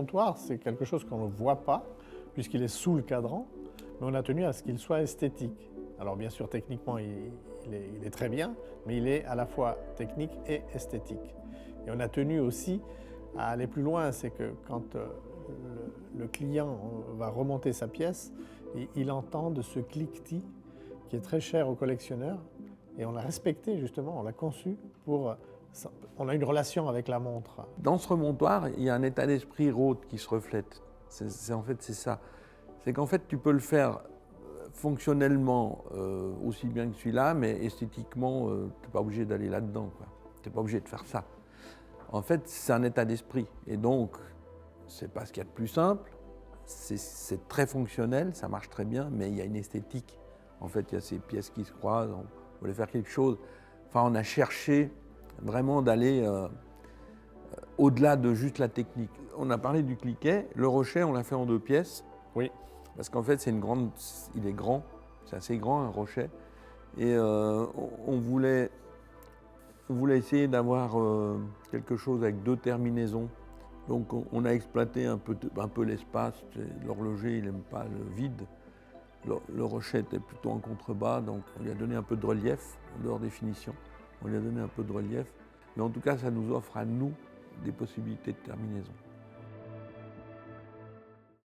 montoir, c'est quelque chose qu'on ne voit pas, puisqu'il est sous le cadran, mais on a tenu à ce qu'il soit esthétique. Alors bien sûr, techniquement, il est très bien, mais il est à la fois technique et esthétique. Et on a tenu aussi à aller plus loin, c'est que quand le client va remonter sa pièce, il entend de ce cliquetis qui est très cher aux collectionneurs, et on l'a respecté justement, on l'a conçu pour... On a une relation avec la montre. Dans ce remontoir, il y a un état d'esprit Rode qui se reflète. En fait, c'est ça. C'est qu'en fait, tu peux le faire fonctionnellement aussi bien que celui-là, mais esthétiquement, tu n'es pas obligé d'aller là-dedans. Tu n'es pas obligé de faire ça. En fait, c'est un état d'esprit. Et donc, c'est pas ce qu'il y a de plus simple. C'est très fonctionnel, ça marche très bien, mais il y a une esthétique. En fait, il y a ces pièces qui se croisent, on voulait faire quelque chose. Enfin, on a cherché vraiment d'aller au-delà de juste la technique. On a parlé du cliquet. Le Rochet, on l'a fait en 2 pièces. Oui. Parce qu'en fait, il est grand, c'est assez grand un Rochet. Et on voulait essayer d'avoir quelque chose avec 2 terminaisons. Donc on a exploité un peu l'espace. L'horloger, il n'aime pas le vide. Le Rochet était plutôt en contrebas, donc on lui a donné un peu de relief, en dehors des finitions. On lui a donné un peu de relief. Mais en tout cas, ça nous offre à nous des possibilités de terminaison.